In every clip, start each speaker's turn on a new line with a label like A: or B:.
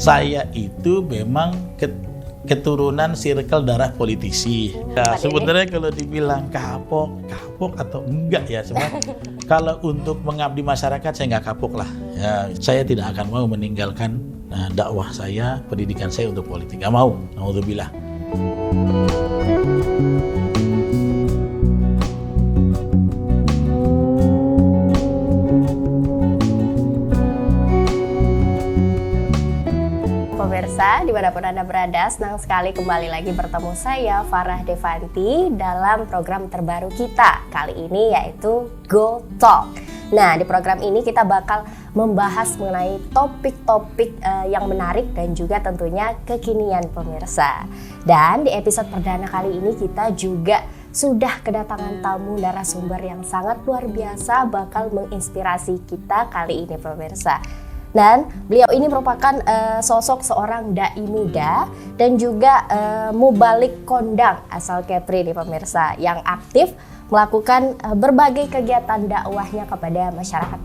A: Saya itu memang keturunan circle darah politisi. Ya, sebenarnya kalau dibilang kapok atau enggak ya, kalau untuk mengabdi masyarakat saya nggak kapok lah. Ya, saya tidak akan mau meninggalkan dakwah saya, pendidikan saya untuk politik. Nggak mau. Naudzubillah.
B: Pemirsa, dimanapun Anda berada, senang sekali kembali lagi bertemu saya, Farah Devanti, dalam program terbaru kita. Kali ini yaitu Go Talk. Nah, di program ini kita bakal membahas mengenai topik-topik yang menarik dan juga tentunya kekinian pemirsa. Dan di episode perdana kali ini kita juga sudah kedatangan tamu narasumber yang sangat luar biasa, bakal menginspirasi kita kali ini pemirsa. Dan beliau ini merupakan sosok seorang dai muda dan juga mubalik kondang asal Kepri nih pemirsa, yang aktif melakukan berbagai kegiatan dakwahnya kepada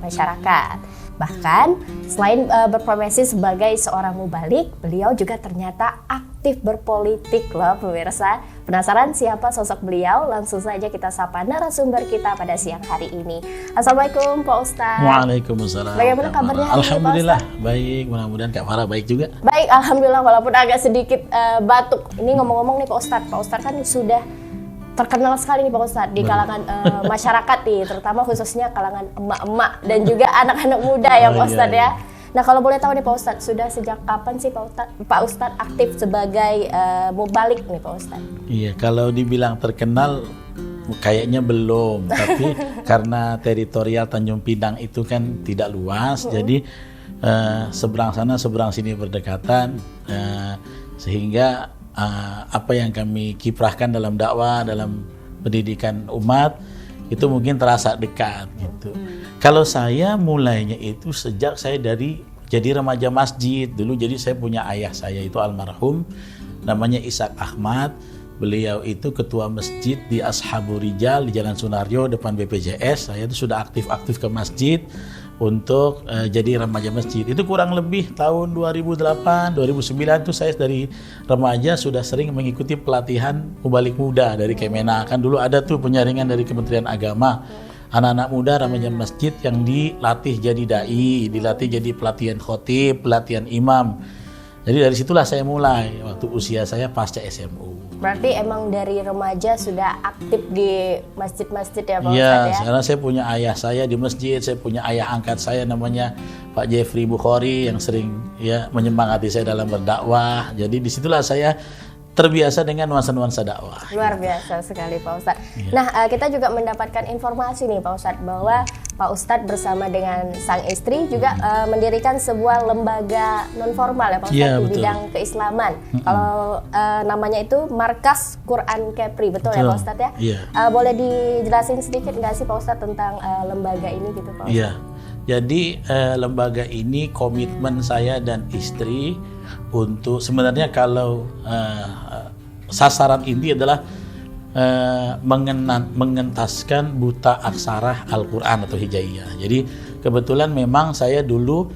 B: masyarakat. Bahkan selain berprofesi sebagai seorang mubalik, beliau juga ternyata aktif berpolitik loh pemirsa. Penasaran siapa sosok beliau? Langsung saja kita sapa narasumber kita pada siang hari ini. Assalamualaikum Pak Ustadz.
A: Waalaikumsalam.
B: Bagaimana kabarnya hari ini,
A: Alhamdulillah
B: Pak Ustadz?
A: baik, mudah-mudahan Kak Farah baik juga.
B: Baik, alhamdulillah, walaupun agak sedikit batuk. Ini ngomong-ngomong nih Pak Ustadz. Pak Ustadz kan sudah terkenal sekali nih Pak Ustadz di kalangan masyarakat nih, terutama khususnya kalangan emak-emak dan juga anak-anak muda ya Pak Ustadz ya. Nah, kalau boleh tahu nih Pak Ustadz, sudah sejak kapan sih Pak Ustadz aktif sebagai mubalik nih Pak Ustadz? Iya,
A: kalau dibilang terkenal kayaknya belum, tapi karena teritorial Tanjung Pinang itu kan tidak luas, jadi seberang sana seberang sini berdekatan, sehingga apa yang kami kiprahkan dalam dakwah, dalam pendidikan umat itu mungkin terasa dekat gitu. Kalau saya mulainya itu sejak saya jadi remaja masjid dulu. Jadi saya punya ayah saya itu almarhum, namanya Ishak Ahmad. Beliau itu ketua masjid di Ashabul Rijal di Jalan Sunaryo depan BPJS. Saya itu sudah aktif ke masjid untuk jadi remaja masjid. Itu kurang lebih tahun 2008, 2009 itu saya dari remaja sudah sering mengikuti pelatihan mubalik muda dari Kemenak. Kan dulu ada tuh penyaringan dari Kementerian Agama. Anak-anak muda remaja masjid yang dilatih jadi dai, dilatih jadi pelatihan khotib, pelatihan imam. Jadi dari situlah saya mulai waktu usia saya pasca SMU.
B: Berarti emang dari remaja sudah aktif di masjid-masjid ya Pak Ustadz
A: ya?
B: Ya?
A: Karena saya punya ayah saya di masjid, saya punya ayah angkat saya namanya Pak Jeffrey Bukhari yang sering ya menyemangati saya dalam berdakwah. Jadi disitulah saya terbiasa dengan nuansa-nuansa dakwah.
B: Luar biasa sekali Pak Ustadz. Ya. Nah, kita juga mendapatkan informasi nih Pak Ustadz bahwa Pak Ustadz bersama dengan sang istri juga mendirikan sebuah lembaga non-formal ya Pak Ustadz, di bidang keislaman. Kalau namanya itu Markas Quran Kepri, betul ya Pak Ustadz ya?
A: Iya.
B: Boleh dijelasin sedikit nggak sih Pak Ustadz tentang lembaga ini gitu Pak Ustadz?
A: Iya. Jadi lembaga ini komitmen saya dan istri untuk sebenarnya kalau sasaran inti adalah mengentaskan buta aksara Al-Quran atau hijaiyah. Jadi kebetulan memang saya dulu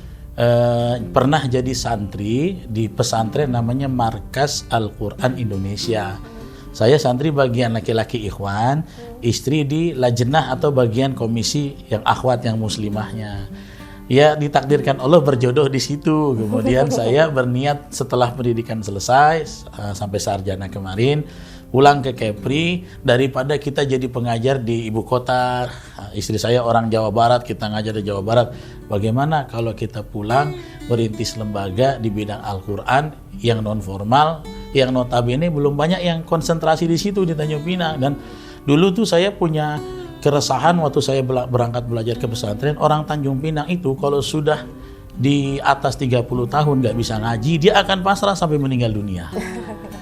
A: pernah jadi santri di pesantren namanya Markas Al-Quran Indonesia. Saya santri bagian laki-laki ikhwan, istri di lajnah atau bagian komisi yang akhwat yang muslimahnya. Ya ditakdirkan Allah berjodoh di situ. Kemudian saya berniat setelah pendidikan selesai sampai sarjana kemarin pulang ke Kepri, daripada kita jadi pengajar di ibu kota. Istri saya orang Jawa Barat, kita ngajar di Jawa Barat. Bagaimana kalau kita pulang merintis lembaga di bidang Al-Quran yang non formal, yang notabene belum banyak yang konsentrasi di situ di Tanjung Pinang. Dan dulu tuh saya punya keresahan waktu saya berangkat belajar ke pesantren, orang Tanjung Pinang itu kalau sudah di atas 30 tahun nggak bisa ngaji, dia akan pasrah sampai meninggal dunia.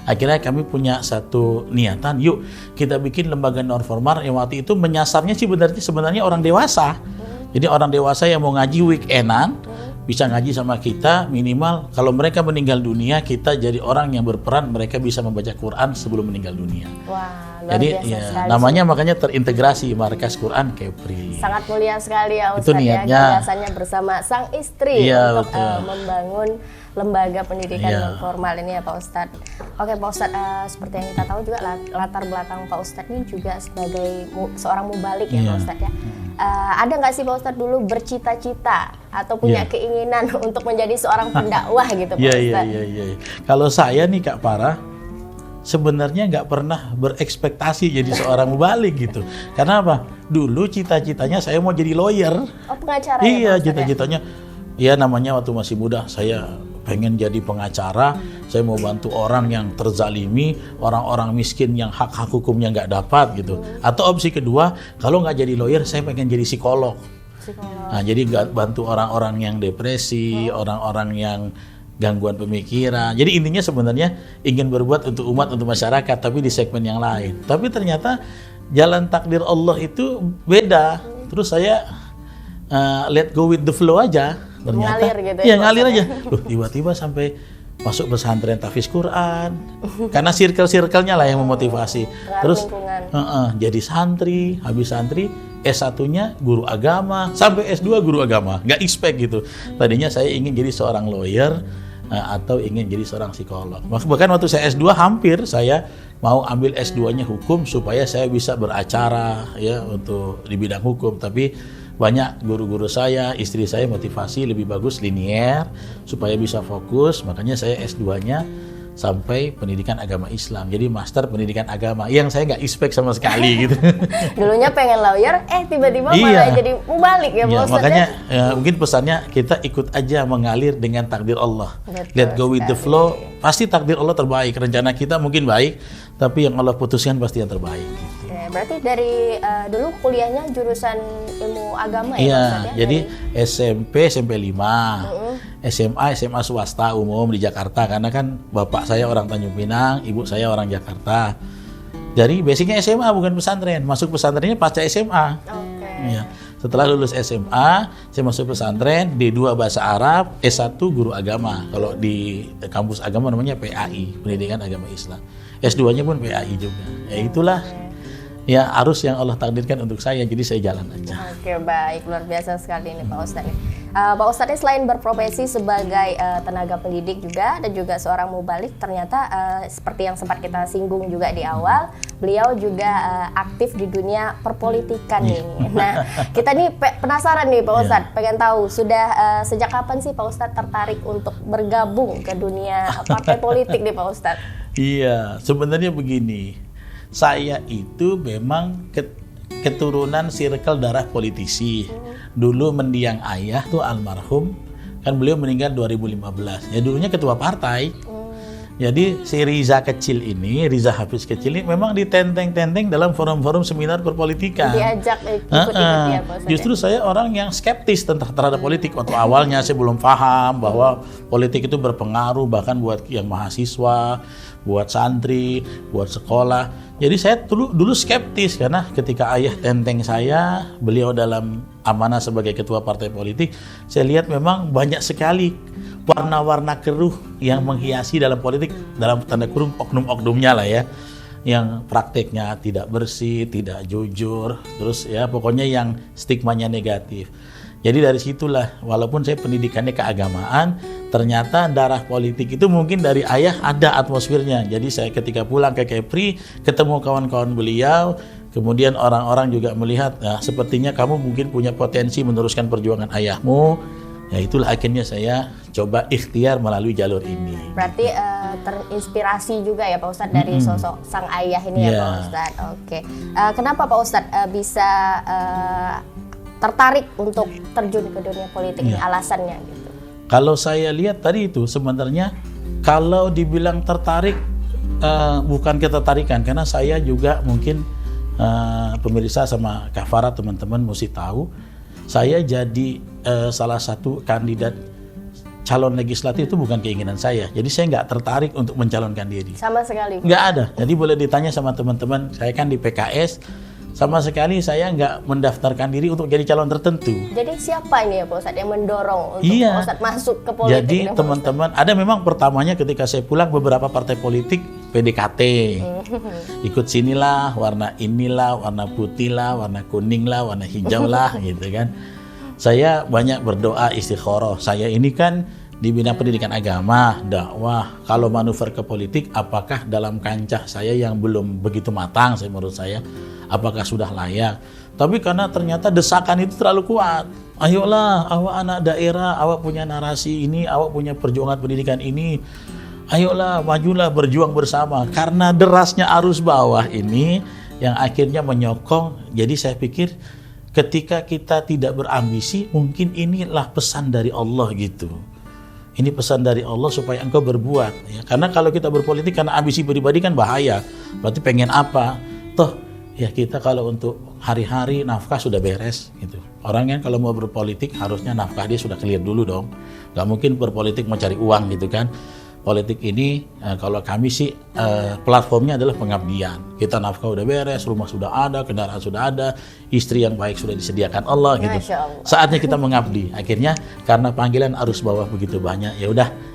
A: Akhirnya kami punya satu niatan, yuk kita bikin lembaga non formal yang waktu itu menyasarnya sih sebenarnya orang dewasa. Jadi orang dewasa yang mau ngaji weekendan bisa ngaji sama kita, minimal kalau mereka meninggal dunia kita jadi orang yang berperan, mereka bisa membaca Quran sebelum meninggal dunia.
B: Wah, luar
A: jadi
B: biasa
A: ya
B: sekali
A: namanya
B: sih.
A: makanya terintegrasi Markas Quran Kepri.
B: Sangat mulia sekali ya
A: Itu
B: Ustadz ya,
A: niatnya.
B: gagasannya bersama sang istri
A: Iya,
B: untuk
A: betul.
B: membangun lembaga pendidikan non formal ini ya Pak Ustadz. Oke Pak Ustadz, seperti yang kita tahu juga latar belakang Pak Ustadz ini juga sebagai seorang mubalik ya Pak Ustadz ya. Ada nggak sih Pak Ustadz dulu bercita-cita atau punya keinginan untuk menjadi seorang pendakwah gitu Pak Ustadz?
A: Iya. Kalau saya nih Kak Farah, sebenarnya nggak pernah berekspektasi jadi seorang mubalik gitu. Karena apa? Dulu cita-citanya saya mau jadi lawyer.
B: Oh, pengacara
A: iya,
B: ya,
A: cita-citanya. Ya namanya waktu masih muda saya pengen jadi pengacara. Saya mau bantu orang yang terzalimi, orang-orang miskin yang hak-hak hukumnya nggak dapat gitu. Atau opsi kedua, kalau nggak jadi lawyer, saya pengen jadi psikolog. Nah, jadi bantu orang-orang yang depresi, orang-orang yang gangguan pemikiran. Jadi intinya sebenarnya ingin berbuat untuk umat, untuk masyarakat, tapi di segmen yang lain. Tapi ternyata jalan takdir Allah itu beda. Terus saya let go with the flow aja. Ternyata
B: ngalir gitu
A: ya ngalir aja. Loh, tiba-tiba sampai masuk pesantren tahfiz Quran. Karena circle-circle-nya lah yang memotivasi. Terus jadi santri, habis santri S1-nya guru agama, sampai S2 guru agama. Nggak expect gitu. Tadinya saya ingin jadi seorang lawyer, atau ingin jadi seorang psikolog. Bahkan waktu saya S2 hampir saya mau ambil S2-nya hukum supaya saya bisa beracara ya untuk di bidang hukum, tapi banyak guru-guru saya, istri saya motivasi lebih bagus linier supaya bisa fokus, makanya saya S2-nya sampai pendidikan agama Islam. Jadi master pendidikan agama yang saya nggak expect sama sekali gitu.
B: Dulunya pengen lawyer, tiba-tiba malah jadi mubalik ya Pak Ustadz.
A: Makanya mungkin pesannya kita ikut aja mengalir dengan takdir Allah.
B: Betul,
A: let go with the flow. Pasti takdir Allah terbaik. Rencana kita mungkin baik, tapi yang Allah putuskan pasti yang terbaik. Gitu.
B: Berarti dari dulu kuliahnya jurusan ilmu agama ya Pak Ustadz ya?
A: Jadi SMP 5, SMA swasta umum di Jakarta, karena kan bapak saya orang Tanjung Pinang, ibu saya orang Jakarta. Jadi basicnya SMA bukan pesantren. Masuk pesantrennya pasca SMA. Ya. Setelah lulus SMA, saya masuk pesantren, D2 bahasa Arab, S1 guru agama. Kalau di kampus agama namanya PAI, Pendidikan Agama Islam. S2-nya pun PAI juga. Ya itulah. Ya arus yang Allah takdirkan untuk saya, jadi saya jalan aja.
B: Oke, baik, luar biasa sekali ini Pak Ustadz. Pak Ustadz ini selain berprofesi sebagai tenaga pendidik juga dan juga seorang mubalik, ternyata seperti yang sempat kita singgung juga di awal, beliau juga aktif di dunia perpolitikan nih. Nah, kita nih penasaran nih Pak Ustadz, pengen tahu sudah sejak kapan sih Pak Ustadz tertarik untuk bergabung ke dunia partai politik nih Pak Ustadz?
A: Iya, sebenarnya begini. Saya itu memang keturunan circle darah politisi. Dulu mendiang ayah tuh almarhum, kan beliau meninggal 2015. Ya dulunya ketua partai. Jadi si Riza kecil ini, Riza Hafiz kecil ini memang ditenteng-tenteng dalam forum-forum seminar perpolitikan.
B: Diajak ikut-ikut ya Pak Ustadz.
A: Justru saya orang yang skeptis terhadap politik. Waktu awalnya saya belum paham bahwa politik itu berpengaruh bahkan buat yang mahasiswa, buat santri, buat sekolah. Jadi saya dulu skeptis karena ketika ayah tenteng saya, beliau dalam amanah sebagai ketua partai politik, saya lihat memang banyak sekali warna-warna keruh yang menghiasi dalam politik, dalam tanda kurung oknum-oknumnya lah ya, yang prakteknya tidak bersih, tidak jujur, terus ya pokoknya yang stigmanya negatif. Jadi dari situlah, walaupun saya pendidikannya keagamaan, ternyata darah politik itu mungkin dari ayah ada atmosfernya. Jadi saya ketika pulang ke Kepri, ketemu kawan-kawan beliau, kemudian orang-orang juga melihat, nah, sepertinya kamu mungkin punya potensi meneruskan perjuangan ayahmu. Ya itulah akhirnya saya coba ikhtiar melalui jalur ini.
B: Berarti terinspirasi juga ya Pak Ustadz dari sosok sang ayah ini ya Pak Ustadz. Oke. Kenapa Pak Ustadz bisa tertarik untuk terjun ke dunia politik ini, alasannya gitu?
A: Kalau saya lihat tadi itu sebenarnya kalau dibilang tertarik bukan ketertarikan, karena saya juga mungkin pemirsa sama Kak Farah teman-teman mesti tahu, saya jadi salah satu kandidat calon legislatif itu bukan keinginan saya. Jadi saya nggak tertarik untuk mencalonkan diri.
B: Sama sekali?
A: Nggak ada. Jadi boleh ditanya sama teman-teman, saya kan di PKS, sama sekali saya nggak mendaftarkan diri untuk jadi calon tertentu. Jadi siapa ini ya Pak Ustadz yang mendorong untuk Pak Ustadz masuk ke politik? Jadi teman-teman, ada memang pertamanya ketika saya pulang beberapa partai politik PDKT. Ikut sinilah, warna inilah, warna putih lah, warna kuning lah, warna hijau lah gitu kan. Saya banyak berdoa istikharah. Saya ini kan di bidang pendidikan agama, dakwah. Kalau manuver ke politik, apakah dalam kancah saya yang belum begitu matang, menurut saya, apakah sudah layak? Tapi karena ternyata desakan itu terlalu kuat. Ayolah, awak anak daerah, awak punya narasi ini, awak punya perjuangan pendidikan ini. Ayolah, majulah, berjuang bersama. Karena derasnya arus bawah ini yang akhirnya menyokong. Jadi saya pikir ketika kita tidak berambisi, mungkin inilah pesan dari Allah gitu. Ini pesan dari Allah supaya engkau berbuat. Ya. Karena kalau kita berpolitik karena ambisi pribadi kan bahaya. Berarti pengen apa? Toh ya kita kalau untuk hari-hari nafkah sudah beres gitu. Orang kan kalau mau berpolitik harusnya nafkah dia sudah clear dulu dong. Gak mungkin berpolitik mau cari uang gitu kan. Politik ini kalau kami sih platformnya adalah pengabdian. Kita nafkah udah beres, rumah sudah ada, kendaraan sudah ada, istri yang baik sudah disediakan Allah gitu. Saatnya kita mengabdi. Akhirnya karena panggilan arus bawah begitu banyak, ya udah.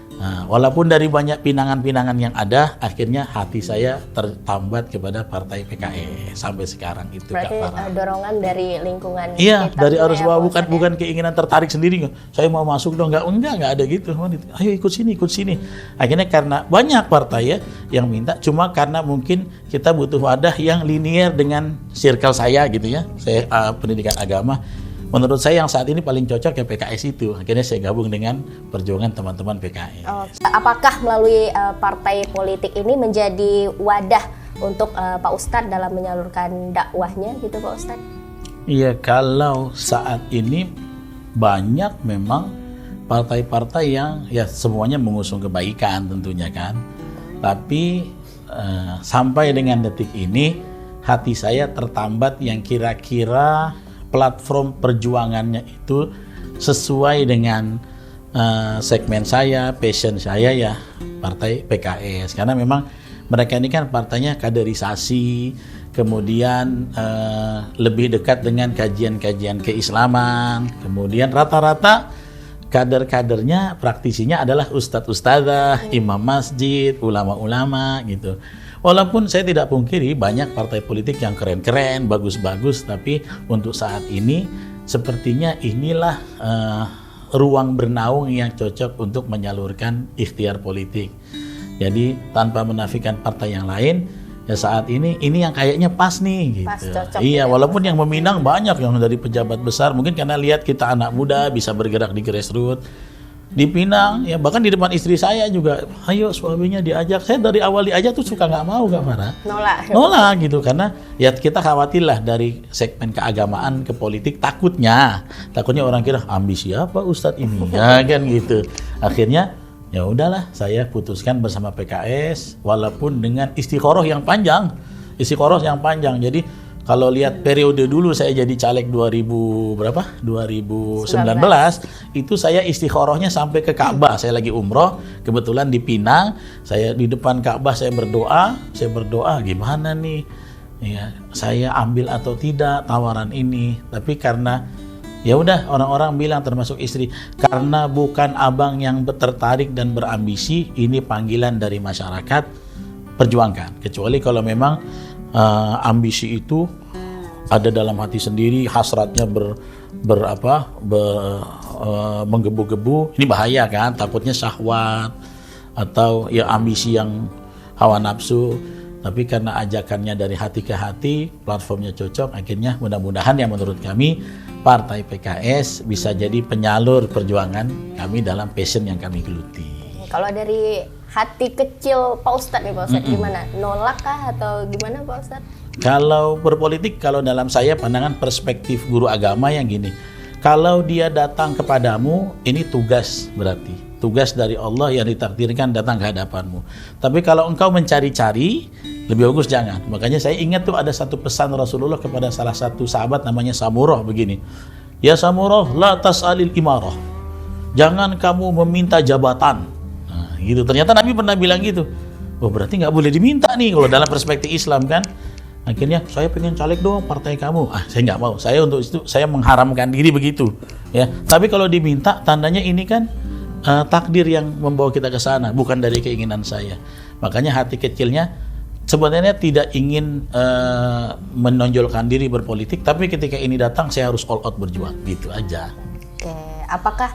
A: Walaupun dari banyak pinangan-pinangan yang ada, akhirnya hati saya tertambat kepada partai PKS sampai sekarang itu.
B: Berarti dorongan dari lingkungan.
A: Iya, dari arus bawah, bukan keinginan tertarik sendiri. Saya mau masuk dong, enggak ada gitu. Ayo ikut sini. Akhirnya karena banyak partai ya yang minta, cuma karena mungkin kita butuh wadah yang linear dengan circle saya gitu ya. Saya pendidikan agama. Menurut saya yang saat ini paling cocok ya PKS itu. Akhirnya saya gabung dengan perjuangan teman-teman PKS.
B: Apakah melalui partai politik ini menjadi wadah untuk Pak Ustadz dalam menyalurkan dakwahnya gitu Pak Ustadz?
A: Iya, kalau saat ini banyak memang partai-partai yang ya semuanya mengusung kebaikan tentunya kan. Tapi sampai dengan detik ini hati saya tertambat yang kira-kira platform perjuangannya itu sesuai dengan segmen saya, passion saya ya partai PKS. Karena memang mereka ini kan partainya kaderisasi, kemudian lebih dekat dengan kajian-kajian keislaman, kemudian rata-rata kader-kadernya praktisinya adalah ustadz-ustadzah, imam masjid, ulama-ulama gitu. Walaupun saya tidak pungkiri banyak partai politik yang keren-keren, bagus-bagus, tapi untuk saat ini sepertinya inilah ruang bernaung yang cocok untuk menyalurkan ikhtiar politik. Jadi tanpa menafikan partai yang lain, ya saat ini yang kayaknya pas nih gitu. Pas, cocok, iya, walaupun yang meminang banyak yang dari pejabat besar, mungkin karena lihat kita anak muda bisa bergerak di grassroots. Di Pinang, ya bahkan di depan istri saya juga, ayo suaminya diajak. Saya dari awal diajak tuh suka nggak mau, Kak Farah. Nolak gitu, karena ya kita khawatir lah dari segmen keagamaan ke politik, takutnya orang kira ambisi apa Ustadz ini, ya kan gitu. Akhirnya ya udahlah, saya putuskan bersama PKS, walaupun dengan istikharah yang panjang. Jadi kalau lihat periode dulu saya jadi caleg 2019 itu saya istikharahnya sampai ke Ka'bah. Saya lagi umroh, kebetulan di Pinang, saya di depan Ka'bah saya berdoa gimana nih ya, saya ambil atau tidak tawaran ini. Tapi karena ya udah, orang-orang bilang termasuk istri, karena bukan abang yang tertarik dan berambisi, ini panggilan dari masyarakat, perjuangkan. Kecuali kalau memang ambisi itu ada dalam hati sendiri, hasratnya menggebu-gebu, ini bahaya kan, takutnya syahwat atau ya ambisi yang hawa nafsu. Tapi karena ajakannya dari hati ke hati, platformnya cocok, akhirnya mudah-mudahan ya menurut kami partai PKS bisa jadi penyalur perjuangan kami dalam passion yang kami geluti.
B: Kalau dari hati kecil Pak Ustadz nih Pak Ustadz, gimana? Nolak kah atau gimana Pak Ustadz?
A: Kalau berpolitik, kalau dalam saya pandangan perspektif guru agama yang gini, kalau dia datang kepadamu, ini tugas berarti. Tugas dari Allah yang ditakdirkan datang ke hadapanmu. Tapi kalau engkau mencari-cari, lebih bagus jangan. Makanya saya ingat tuh ada satu pesan Rasulullah kepada salah satu sahabat namanya Samurah begini. Ya Samurah, la tas'alil imarah. Jangan kamu meminta jabatan. Gitu. Ternyata Nabi pernah bilang gitu. Oh berarti nggak boleh diminta nih kalau dalam perspektif Islam kan. Akhirnya saya pengen caleg dong partai kamu. Saya nggak mau. Saya untuk itu saya mengharamkan diri begitu. Ya. Tapi kalau diminta, tandanya ini kan takdir yang membawa kita ke sana, bukan dari keinginan saya. Makanya hati kecilnya sebenarnya tidak ingin menonjolkan diri berpolitik, tapi ketika ini datang saya harus all out berjuang. Gitu aja.
B: Oke. Apakah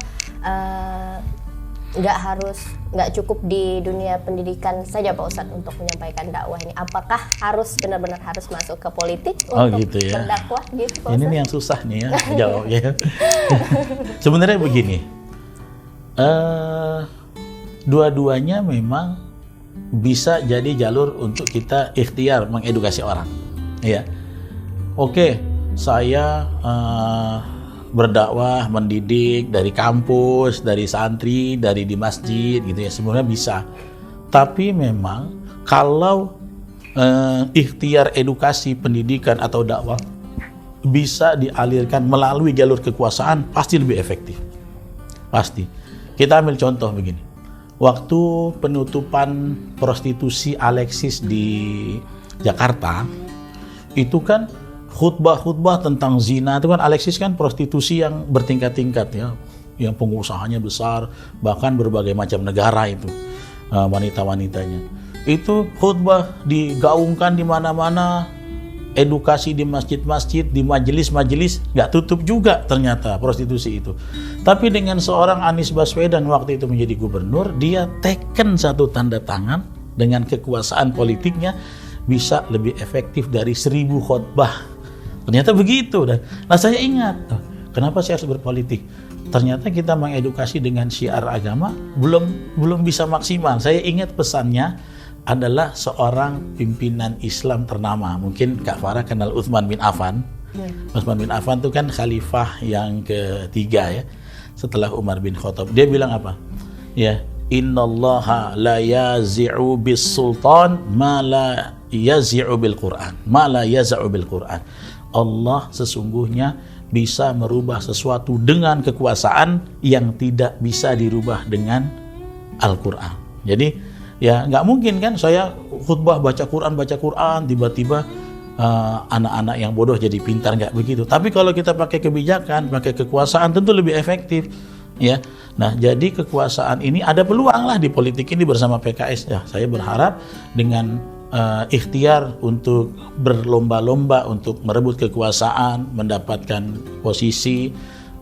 B: nggak cukup di dunia pendidikan saja Pak Ustadz untuk menyampaikan dakwah ini. Apakah benar-benar harus masuk ke politik untuk
A: gitu ya.
B: berdakwah gitu Pak Ustadz?
A: Ini nih yang susah nih ya jawabnya. Sebenarnya begini, dua-duanya memang bisa jadi jalur untuk kita ikhtiar mengedukasi orang. Ya, oke, saya berdakwah, mendidik dari kampus, dari santri, dari di masjid gitu ya, sebenarnya bisa. Tapi memang kalau ikhtiar edukasi, pendidikan atau dakwah bisa dialirkan melalui jalur kekuasaan, pasti lebih efektif. Pasti. Kita ambil contoh begini. Waktu penutupan prostitusi Alexis di Jakarta, itu kan khutbah tentang zina itu kan, Alexis kan prostitusi yang bertingkat-tingkat ya, yang pengusahanya besar, bahkan berbagai macam negara itu wanita-wanitanya. Itu khutbah digaungkan di mana-mana, edukasi di masjid-masjid, di majelis-majelis, nggak tutup juga ternyata prostitusi itu. Tapi dengan seorang Anies Baswedan waktu itu menjadi gubernur, dia teken satu tanda tangan dengan kekuasaan politiknya bisa lebih efektif dari 1000 khutbah. Ternyata begitu. Nah saya ingat, kenapa saya harus berpolitik? Ternyata kita mengedukasi dengan syiar agama belum bisa maksimal. Saya ingat pesannya adalah seorang pimpinan Islam ternama. Mungkin Kak Farah kenal Utsman bin Affan. Utsman bin Affan itu kan khalifah yang ketiga ya, setelah Umar bin Khattab. Dia bilang apa? Ya, innallaha la yazi'u bis sultan ma la yazi'u bil Qur'an. Ma la yaz'u bil Qur'an. Allah sesungguhnya bisa merubah sesuatu dengan kekuasaan yang tidak bisa dirubah dengan Al-Quran. Jadi ya nggak mungkin kan saya khutbah baca Quran, tiba-tiba anak-anak yang bodoh jadi pintar, nggak begitu. Tapi kalau kita pakai kebijakan, pakai kekuasaan, tentu lebih efektif. Ya, nah jadi kekuasaan ini ada peluang lah di politik ini bersama PKS. Ya, saya berharap dengan ikhtiar untuk berlomba-lomba untuk merebut kekuasaan, mendapatkan posisi,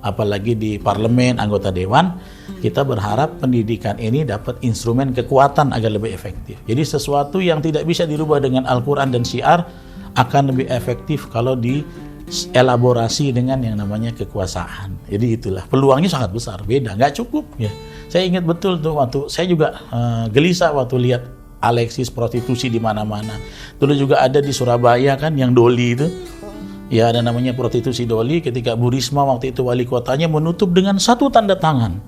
A: apalagi di parlemen, anggota dewan, kita berharap pendidikan ini dapat instrumen kekuatan agar lebih efektif. Jadi sesuatu yang tidak bisa dirubah dengan Al-Quran dan syiar akan lebih efektif kalau dielaborasi dengan yang namanya kekuasaan. Jadi itulah, peluangnya sangat besar, beda, nggak cukup ya. Saya ingat betul tuh waktu saya juga gelisah waktu lihat Alexis prostitusi di mana-mana. Dulu juga ada di Surabaya kan yang Doli itu. Ya ada namanya prostitusi Doli, ketika Bu Risma waktu itu wali kotanya menutup dengan satu tanda tangan.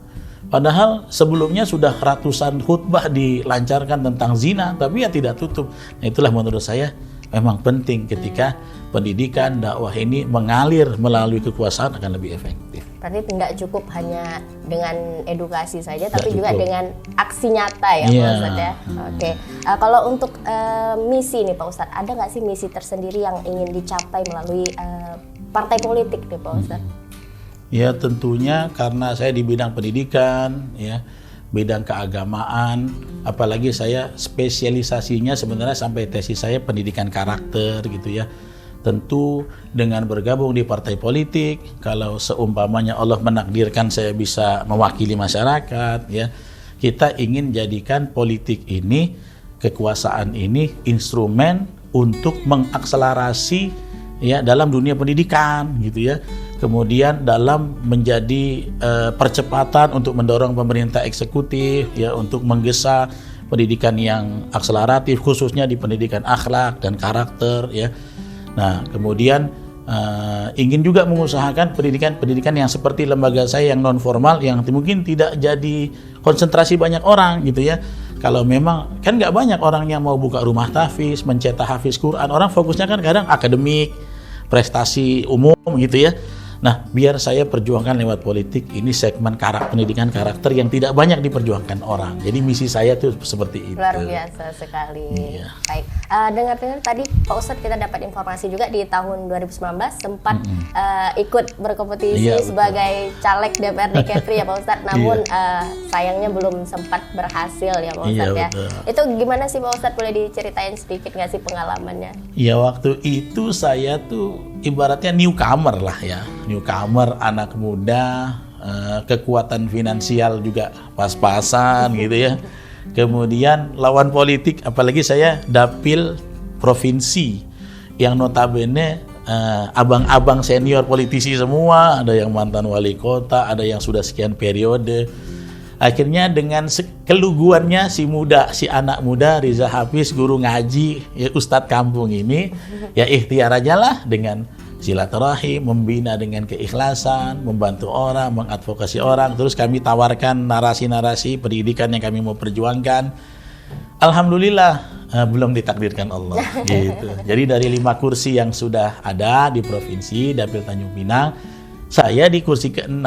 A: Padahal sebelumnya sudah ratusan khutbah dilancarkan tentang zina, tapi ya tidak tutup. Nah itulah menurut saya memang penting ketika pendidikan dakwah ini mengalir melalui kekuasaan akan lebih efektif.
B: Berarti tidak cukup hanya dengan edukasi saja, tapi juga
A: cukup
B: dengan aksi nyata ya Pak Ustadz ya. Oke. Kalau untuk misi nih Pak Ustadz, ada nggak sih misi tersendiri yang ingin dicapai melalui partai politik nih Pak Ustadz?
A: Ya tentunya karena saya di bidang pendidikan, ya bidang keagamaan, apalagi saya spesialisasinya sebenarnya sampai tesis saya pendidikan karakter gitu ya. Tentu dengan bergabung di partai politik, kalau seumpamanya Allah menakdirkan saya bisa mewakili masyarakat, ya kita ingin jadikan politik ini, kekuasaan ini instrumen untuk mengakselerasi ya dalam dunia pendidikan gitu ya. Kemudian dalam menjadi percepatan untuk mendorong pemerintah eksekutif ya untuk menggesa pendidikan yang akseleratif, khususnya di pendidikan akhlak dan karakter ya. Nah, kemudian ingin juga mengusahakan pendidikan yang seperti lembaga saya yang non formal, yang mungkin tidak jadi konsentrasi banyak orang gitu ya. Kalau memang kan nggak banyak orang yang mau buka rumah tahfiz, mencetak hafiz Quran, orang fokusnya kan kadang akademik, prestasi umum gitu ya. Nah, biar saya perjuangkan lewat politik ini segmen pendidikan karakter yang tidak banyak diperjuangkan orang. Jadi misi saya tuh seperti itu.
B: Luar biasa sekali.
A: Iya.
B: Baik, dengar-dengar tadi Pak Ustadz kita dapat informasi juga di tahun 2019 sempat ikut berkompetisi sebagai caleg DPRD Kepri ya Pak Ustadz. Namun sayangnya belum sempat berhasil ya Pak Ustadz ya.
A: Betul.
B: Itu gimana sih Pak Ustadz, boleh diceritain sedikit nggak sih pengalamannya?
A: Ya waktu itu saya tuh ibaratnya newcomer lah ya, newcomer, anak muda, kekuatan finansial juga pas-pasan gitu ya. Kemudian lawan politik, apalagi saya dapil provinsi yang notabene abang-abang senior politisi semua, ada yang mantan wali kota, ada yang sudah sekian periode. Akhirnya dengan keluguannya si anak muda Riza Hafiz, guru ngaji, ya, ustadz kampung ini, ya ikhtiar aja lah dengan silaturahim, membina dengan keikhlasan, membantu orang, mengadvokasi orang. Terus kami tawarkan narasi-narasi pendidikan yang kami mau perjuangkan. Alhamdulillah belum ditakdirkan Allah gitu. Jadi dari 5 kursi yang sudah ada di provinsi Dapil Tanjung Pinang, saya di kursi ke-6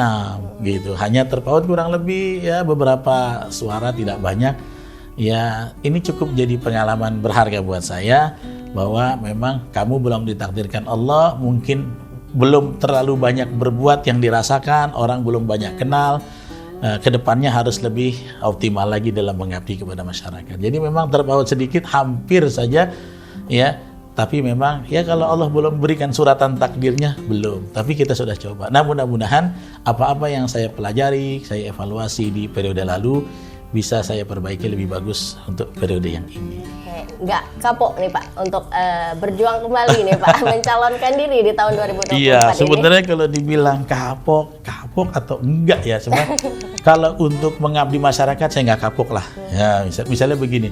A: gitu. Hanya terpaut kurang lebih ya beberapa suara, tidak banyak. Ya, ini cukup jadi pengalaman berharga buat saya bahwa memang kamu belum ditakdirkan Allah, mungkin belum terlalu banyak berbuat yang dirasakan, orang belum banyak kenal. Kedepannya harus lebih optimal lagi dalam mengabdi kepada masyarakat. Jadi memang terpaut sedikit, hampir saja ya. Tapi memang ya kalau Allah belum berikan suratan takdirnya, belum. Tapi kita sudah coba. Nah, mudah-mudahan apa-apa yang saya pelajari, saya evaluasi di periode lalu bisa saya perbaiki lebih bagus untuk periode yang ini.
B: Nggak kapok nih Pak untuk berjuang kembali nih Pak, mencalonkan diri di tahun 2024
A: iya,
B: ini.
A: sebenarnya kalau dibilang kapok atau enggak ya sebenarnya. Kalau untuk mengabdi masyarakat saya nggak kapok lah. Ya, misalnya begini.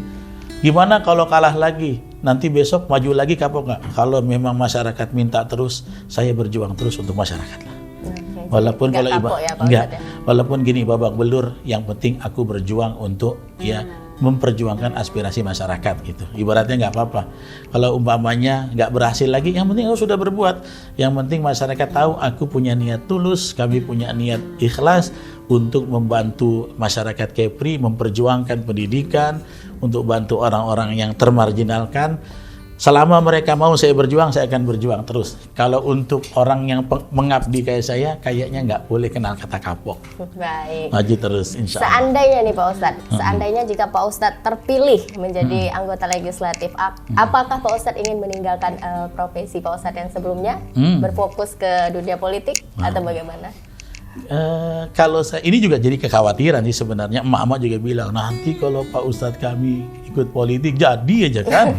A: Gimana kalau kalah lagi? Nanti besok maju lagi, kapok nggak? Kalau memang masyarakat minta terus, saya berjuang terus untuk masyarakat lah. Walaupun kalau walaupun gini babak belur, yang penting aku berjuang untuk ya memperjuangkan aspirasi masyarakat gitu. Ibaratnya nggak apa-apa. Kalau umpamanya nggak berhasil lagi, yang penting aku sudah berbuat. Yang penting masyarakat tahu aku punya niat tulus, kami punya niat ikhlas untuk membantu masyarakat Kepri, memperjuangkan pendidikan, untuk bantu orang-orang yang termarginalkan. Selama mereka mau saya berjuang, saya akan berjuang terus. Kalau untuk orang yang mengabdi kayak saya, kayaknya nggak boleh kenal kata kapok.
B: Baik.
A: Maju terus, insya Allah.
B: Seandainya nih Pak Ustadz, seandainya jika Pak Ustadz terpilih menjadi anggota legislatif, apakah Pak Ustadz ingin meninggalkan profesi Pak Ustadz yang sebelumnya, berfokus ke dunia politik, atau bagaimana?
A: Kalau saya, ini juga jadi kekhawatiran sih sebenarnya. Emak-emak juga bilang, nanti kalau Pak Ustadz kami ikut politik, jadi aja kan.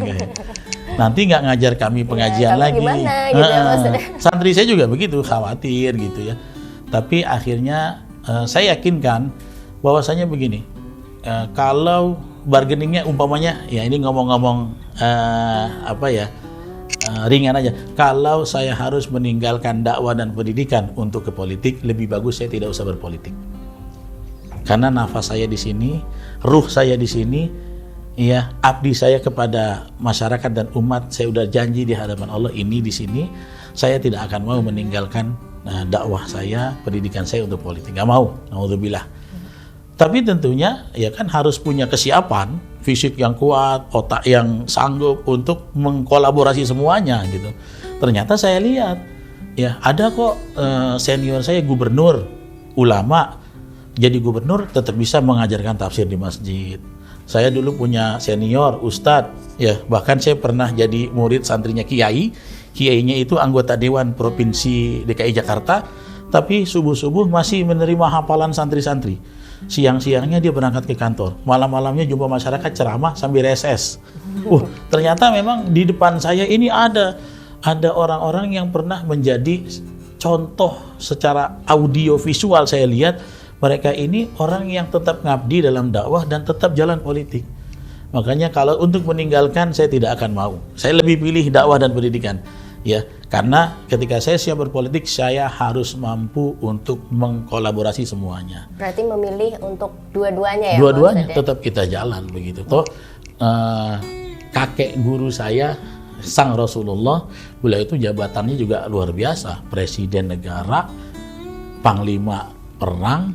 A: Nanti nggak ngajar kami pengajian lagi.
B: Gimana, gitu ya,
A: santri saya juga begitu, khawatir gitu ya. Tapi akhirnya saya yakinkan bahwasanya begini, kalau bargainingnya umpamanya, ya ini ngomong-ngomong ringan aja. Kalau saya harus meninggalkan dakwah dan pendidikan untuk ke politik, lebih bagus saya tidak usah berpolitik. Karena nafas saya di sini, ruh saya di sini, ya, abdi saya kepada masyarakat dan umat, saya udah janji di hadapan Allah ini di sini, saya tidak akan mau meninggalkan dakwah saya, pendidikan saya untuk politik. Nggak mau, naudzubillah. Tapi tentunya ya kan harus punya kesiapan, fisik yang kuat, otak yang sanggup untuk mengkolaborasi semuanya gitu. Ternyata saya lihat ya ada kok senior saya gubernur, ulama, jadi gubernur tetap bisa mengajarkan tafsir di masjid. Saya dulu punya senior ustadz, ya bahkan saya pernah jadi murid santrinya kiai. Kiainya itu anggota Dewan Provinsi DKI Jakarta, tapi subuh-subuh masih menerima hafalan santri-santri. Siang-siangnya dia berangkat ke kantor, malam-malamnya jumpa masyarakat ceramah sambil reses. Ternyata memang di depan saya ini ada orang-orang yang pernah menjadi contoh secara audio visual. Saya lihat mereka ini orang yang tetap ngabdi dalam dakwah dan tetap jalan politik. Makanya kalau untuk meninggalkan saya tidak akan mau. Saya lebih pilih dakwah dan pendidikan. Ya, karena ketika saya siap berpolitik, saya harus mampu untuk mengkolaborasi semuanya.
B: Berarti memilih untuk dua-duanya ya?
A: Dua-duanya tetap kita jalan begitu. Toh kakek guru saya, sang Rasulullah, beliau itu jabatannya juga luar biasa. Presiden negara, panglima perang,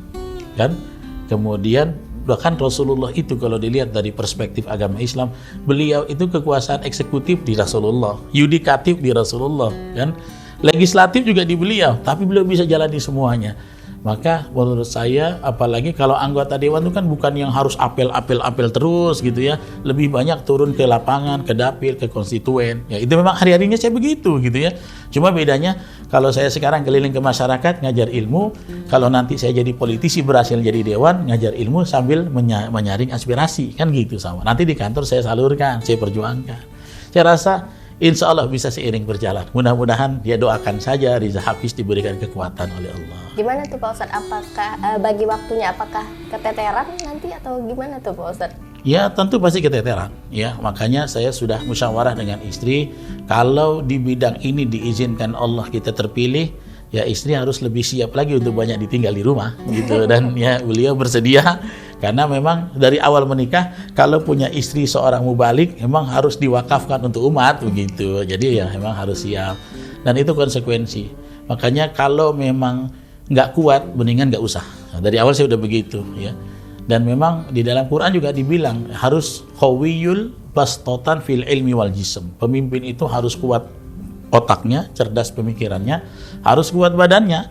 A: kan? Kemudian bahkan Rasulullah itu kalau dilihat dari perspektif agama Islam, beliau itu kekuasaan eksekutif di Rasulullah, yudikatif di Rasulullah, kan? Legislatif juga di beliau, tapi beliau bisa jalani semuanya. Maka menurut saya, apalagi kalau anggota dewan itu kan bukan yang harus apel terus gitu ya, lebih banyak turun ke lapangan, ke dapil, ke konstituen. Ya itu memang hari-harinya saya begitu gitu ya. Cuma bedanya kalau saya sekarang keliling ke masyarakat ngajar ilmu, kalau nanti saya jadi politisi berhasil jadi dewan, ngajar ilmu sambil menyaring aspirasi, kan gitu sama. Nanti di kantor saya salurkan, saya perjuangkan. Saya rasa insya Allah bisa seiring berjalan. Mudah-mudahan dia doakan saja Riza Hafiz diberikan kekuatan oleh Allah.
B: Gimana tuh Pak Ustadz? Apakah bagi waktunya apakah keteteran nanti atau gimana tuh Pak Ustadz?
A: Ya tentu pasti keteteran. Ya makanya saya sudah musyawarah dengan istri. Kalau di bidang ini diizinkan Allah kita terpilih, ya istri harus lebih siap lagi untuk banyak ditinggal di rumah gitu. Dan ya beliau bersedia. Karena memang dari awal menikah, kalau punya istri seorang mubalik, memang harus diwakafkan untuk umat begitu. Jadi ya memang harus siap. Dan itu konsekuensi. Makanya kalau memang nggak kuat, mendingan nggak usah. Nah, dari awal saya udah begitu ya. Dan memang di dalam Quran juga dibilang harus qawiyul bastotan fil ilmi wal jism. Pemimpin itu harus kuat otaknya, cerdas pemikirannya, harus kuat badannya.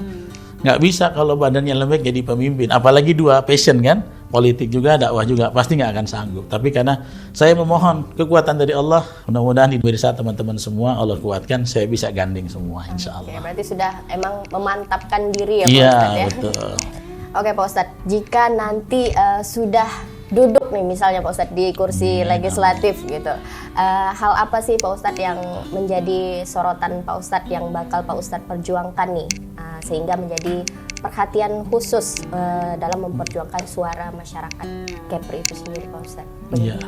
A: Nggak bisa kalau badannya lembek jadi pemimpin. Apalagi dua passion kan, politik juga, dakwah juga, pasti nggak akan sanggup. Tapi karena saya memohon kekuatan dari Allah, mudah-mudahan di pemirsa teman-teman semua Allah kuatkan, saya bisa gandeng semua insya Allah.
B: Oke, berarti sudah emang memantapkan diri ya Pak
A: Iya,
B: Ustadz ya?
A: Betul.
B: Oke Pak Ustadz, jika nanti sudah duduk nih misalnya Pak Ustadz di kursi legislatif gitu, hal apa sih Pak Ustadz yang menjadi sorotan Pak Ustadz yang bakal Pak Ustadz perjuangkan nih, sehingga menjadi perhatian khusus dalam memperjuangkan suara masyarakat Kepri itu sendiri Pak Ustadz?
A: Iya,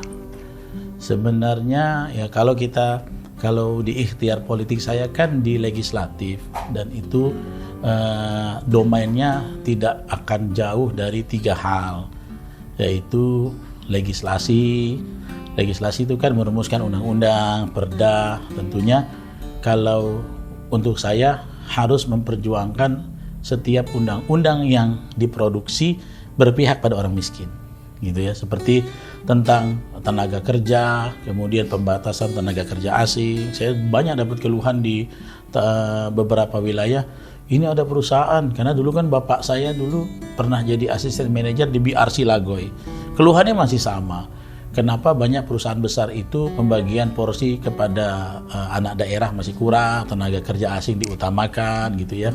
A: sebenarnya ya kalau di ikhtiar politik saya kan di legislatif, dan itu domainnya tidak akan jauh dari 3 hal, yaitu legislasi itu kan merumuskan undang-undang, perda. Tentunya kalau untuk saya harus memperjuangkan setiap undang-undang yang diproduksi berpihak pada orang miskin gitu ya, seperti tentang tenaga kerja, kemudian pembatasan tenaga kerja asing. Saya banyak dapat keluhan di beberapa wilayah. Ini ada perusahaan, karena dulu kan bapak saya dulu pernah jadi asisten manajer di BRC Lagoy. Keluhannya masih sama. Kenapa banyak perusahaan besar itu pembagian porsi kepada anak daerah masih kurang, tenaga kerja asing diutamakan gitu ya.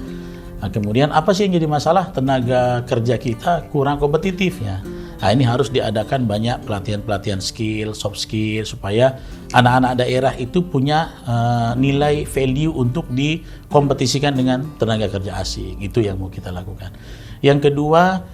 A: Nah, kemudian apa sih yang jadi masalah? Tenaga kerja kita kurang kompetitif ya. Nah, ini harus diadakan banyak pelatihan-pelatihan skill, soft skill, supaya anak-anak daerah itu punya nilai value untuk dikompetisikan dengan tenaga kerja asing. Itu yang mau kita lakukan. Yang kedua,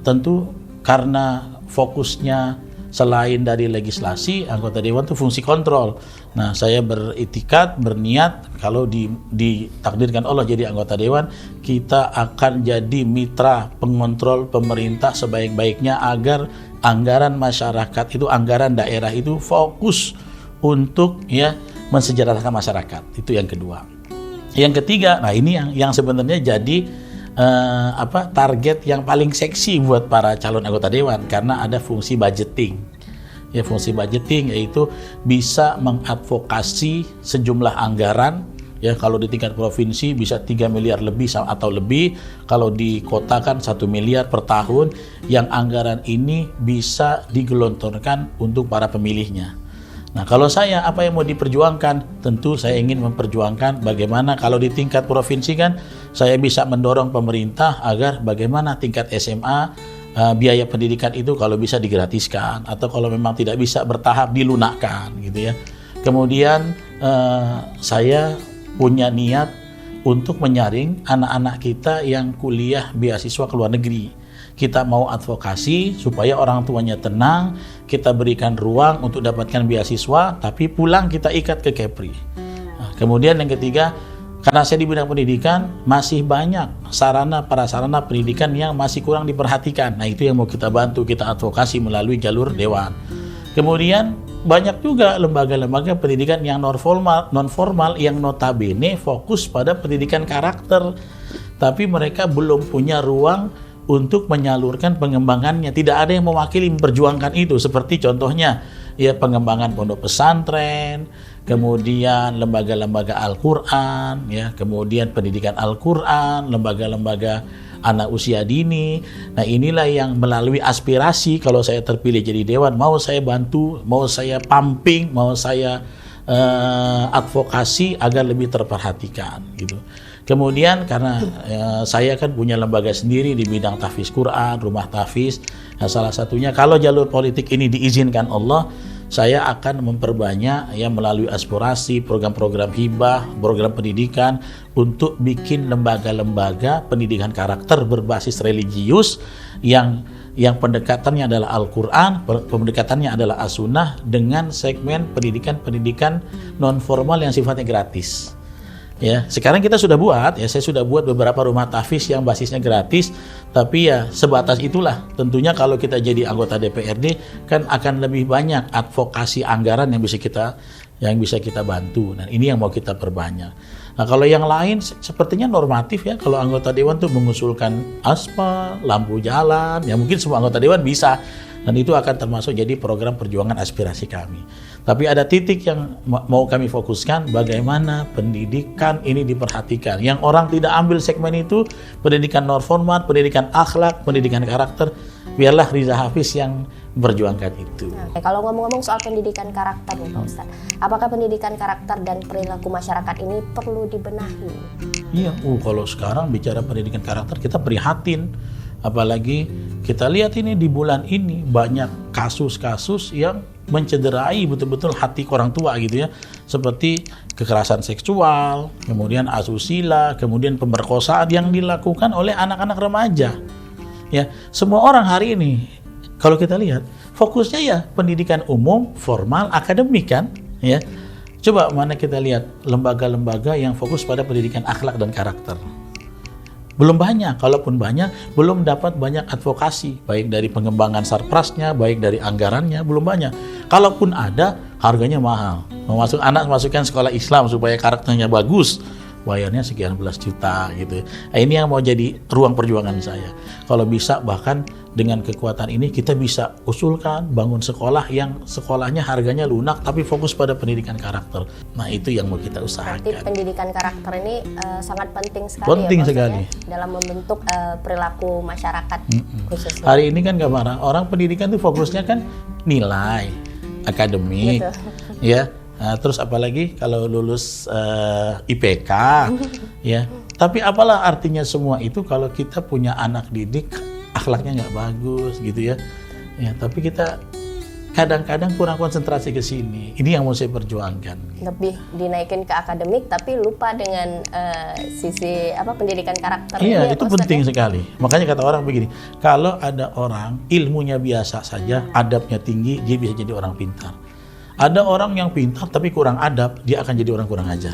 A: tentu karena fokusnya selain dari legislasi, anggota dewan itu fungsi kontrol. Nah, saya beriktikad, berniat kalau ditakdirkan Allah jadi anggota dewan, kita akan jadi mitra pengontrol pemerintah sebaik-baiknya agar anggaran masyarakat itu, anggaran daerah itu fokus untuk ya mensejahterakan masyarakat. Itu yang kedua. Yang ketiga, nah ini yang sebenarnya jadi target yang paling seksi buat para calon anggota dewan, karena ada fungsi budgeting. Ya, fungsi budgeting yaitu bisa mengadvokasi sejumlah anggaran. Ya, kalau di tingkat provinsi bisa 3 miliar lebih atau lebih, kalau di kota kan 1 miliar per tahun, yang anggaran ini bisa digelontorkan untuk para pemilihnya. Nah, kalau saya apa yang mau diperjuangkan? Tentu saya ingin memperjuangkan bagaimana kalau di tingkat provinsi kan saya bisa mendorong pemerintah agar bagaimana tingkat SMA biaya pendidikan itu kalau bisa digratiskan, atau kalau memang tidak bisa bertahap dilunakkan gitu ya. Kemudian saya punya niat untuk menyaring anak-anak kita yang kuliah beasiswa ke luar negeri. Kita mau advokasi supaya orang tuanya tenang, kita berikan ruang untuk dapatkan beasiswa, tapi pulang kita ikat ke Kepri. Nah, kemudian yang ketiga, karena saya di bidang pendidikan, masih banyak prasarana pendidikan yang masih kurang diperhatikan. Nah, itu yang mau kita bantu, kita advokasi melalui jalur dewan. Kemudian banyak juga lembaga-lembaga pendidikan yang non formal yang notabene fokus pada pendidikan karakter, tapi mereka belum punya ruang untuk menyalurkan pengembangannya. Tidak ada yang mewakili memperjuangkan itu. Seperti contohnya ya pengembangan pondok pesantren, kemudian lembaga-lembaga Al-Qur'an, ya, kemudian pendidikan Al-Qur'an, lembaga-lembaga anak usia dini. Nah, inilah yang melalui aspirasi, kalau saya terpilih jadi dewan, mau saya bantu, mau saya pumping, mau saya advokasi agar lebih terperhatikan gitu. Kemudian karena saya kan punya lembaga sendiri di bidang tahfiz Quran, rumah tahfiz. Nah, salah satunya kalau jalur politik ini diizinkan Allah, saya akan memperbanyak ya melalui aspirasi, program-program hibah, program pendidikan untuk bikin lembaga-lembaga pendidikan karakter berbasis religius yang pendekatannya adalah Al-Quran, pendekatannya adalah As-Sunnah dengan segmen pendidikan non formal yang sifatnya gratis. Ya, sekarang kita sudah buat, ya saya sudah buat beberapa rumah tahfiz yang basisnya gratis, tapi ya sebatas itulah. Tentunya kalau kita jadi anggota DPRD kan akan lebih banyak advokasi anggaran yang bisa kita bantu. Nah, ini yang mau kita perbanyak. Nah, kalau yang lain sepertinya normatif ya. Kalau anggota dewan tuh mengusulkan aspal, lampu jalan, ya mungkin semua anggota dewan bisa. Dan itu akan termasuk jadi program perjuangan aspirasi kami. Tapi ada titik yang mau kami fokuskan, bagaimana pendidikan ini diperhatikan. Yang orang tidak ambil segmen itu, pendidikan non-formal, pendidikan akhlak, pendidikan karakter, biarlah Riza Hafiz yang berjuangkan itu.
B: Oke, kalau ngomong-ngomong soal pendidikan karakter nih Pak Ustadz, apakah pendidikan karakter dan perilaku masyarakat ini perlu dibenahi?
A: Iya, kalau sekarang bicara pendidikan karakter kita prihatin. Apalagi kita lihat ini di bulan ini banyak kasus-kasus yang mencederai betul-betul hati orang tua gitu ya, seperti kekerasan seksual, kemudian asusila, kemudian pemerkosaan yang dilakukan oleh anak-anak remaja. Ya, semua orang hari ini kalau kita lihat fokusnya ya pendidikan umum, formal, akademik kan, ya. Coba mana kita lihat lembaga-lembaga yang fokus pada pendidikan akhlak dan karakter. Belum banyak, kalaupun banyak, belum dapat banyak advokasi, baik dari pengembangan sarprasnya, baik dari anggarannya, belum banyak. Kalaupun ada, harganya mahal. Masukkan sekolah Islam supaya karakternya bagus, bayarnya sekian belas juta gitu. Nah, ini yang mau jadi ruang perjuangan saya. Kalau bisa bahkan dengan kekuatan ini kita bisa usulkan bangun sekolah yang sekolahnya harganya lunak tapi fokus pada pendidikan karakter. Nah, itu yang mau kita usahakan.
B: Berarti pendidikan karakter ini sangat penting sekali.
A: Penting sekali
B: dalam membentuk perilaku masyarakat khususnya.
A: Hari ini kan gambaran orang pendidikan itu fokusnya kan nilai akademik, ya. Nah, terus apalagi kalau lulus IPK, ya. Tapi apalah artinya semua itu kalau kita punya anak didik akhlaknya nggak bagus gitu ya. Ya, tapi kita kadang-kadang kurang konsentrasi ke sini. Ini yang mau saya perjuangkan.
B: Lebih dinaikin ke akademik tapi lupa dengan sisi pendidikan karakter.
A: Iya, itu penting sekali. Makanya kata orang begini, kalau ada orang ilmunya biasa saja, adabnya tinggi, dia bisa jadi orang pintar. Ada orang yang pintar tapi kurang adab, dia akan jadi orang kurang ajar.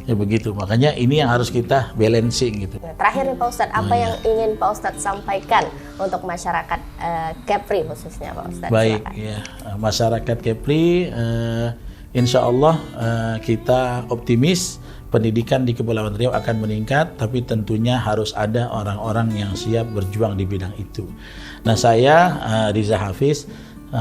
A: Ya begitu, makanya ini yang harus kita balancing gitu.
B: Terakhir nih Pak Ustadz, apa yang ingin Pak Ustadz sampaikan untuk masyarakat Kepri khususnya Pak Ustadz?
A: Baik, ya masyarakat Kepri, insya Allah kita optimis pendidikan di Kepulauan Riau akan meningkat, tapi tentunya harus ada orang-orang yang siap berjuang di bidang itu. Nah, saya Riza Hafiz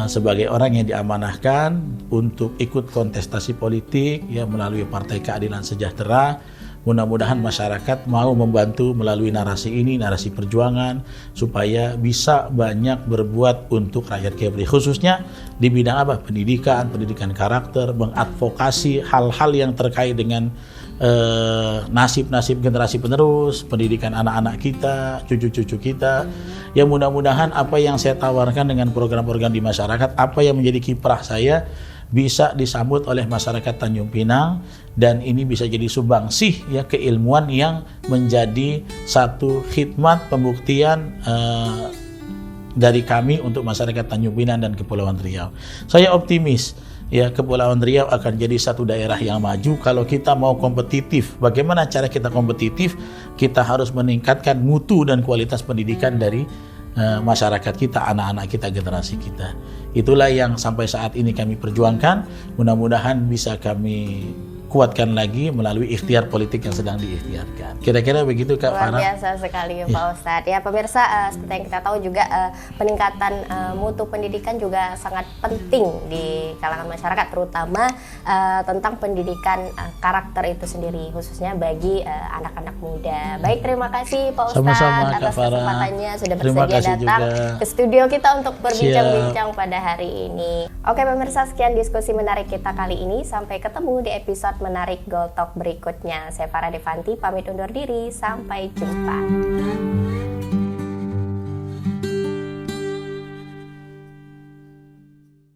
A: sebagai orang yang diamanahkan untuk ikut kontestasi politik ya melalui Partai Keadilan Sejahtera. Mudah-mudahan masyarakat mau membantu melalui narasi ini, narasi perjuangan, supaya bisa banyak berbuat untuk rakyat Kepri, khususnya di bidang pendidikan karakter, mengadvokasi hal-hal yang terkait dengan nasib-nasib generasi penerus, pendidikan anak-anak kita, cucu-cucu kita. Ya mudah-mudahan apa yang saya tawarkan dengan program-program di masyarakat, apa yang menjadi kiprah saya bisa disambut oleh masyarakat Tanjung Pinang, dan ini bisa jadi subangsih ya keilmuan yang menjadi satu khidmat pembuktian dari kami untuk masyarakat Tanjung Pinang dan Kepulauan Riau. Saya optimis ya Kepulauan Riau akan jadi satu daerah yang maju kalau kita mau kompetitif. Bagaimana cara kita kompetitif? Kita harus meningkatkan mutu dan kualitas pendidikan dari masyarakat kita, anak-anak kita, generasi kita. Itulah yang sampai saat ini kami perjuangkan. Mudah-mudahan bisa kami dikuatkan lagi melalui ikhtiar politik yang sedang diikhtiarkan. Kira-kira begitu Kak
B: Luar
A: Farah.
B: biasa sekali Pak Ustadz. Ya pemirsa, seperti yang kita tahu juga peningkatan mutu pendidikan juga sangat penting di kalangan masyarakat, terutama tentang pendidikan karakter itu sendiri, khususnya bagi anak-anak muda. Baik, terima kasih Pak Ustadz
A: Sama-sama, Kak
B: atas
A: Farah.
B: kesempatannya sudah
A: Terima
B: bersedia
A: kasih
B: datang
A: juga.
B: ke studio kita untuk berbincang-bincang pada hari ini. Oke pemirsa, sekian diskusi menarik kita kali ini. Sampai ketemu di episode menarik Gold Talk berikutnya. Saya Farah Devanti pamit undur diri. Sampai jumpa.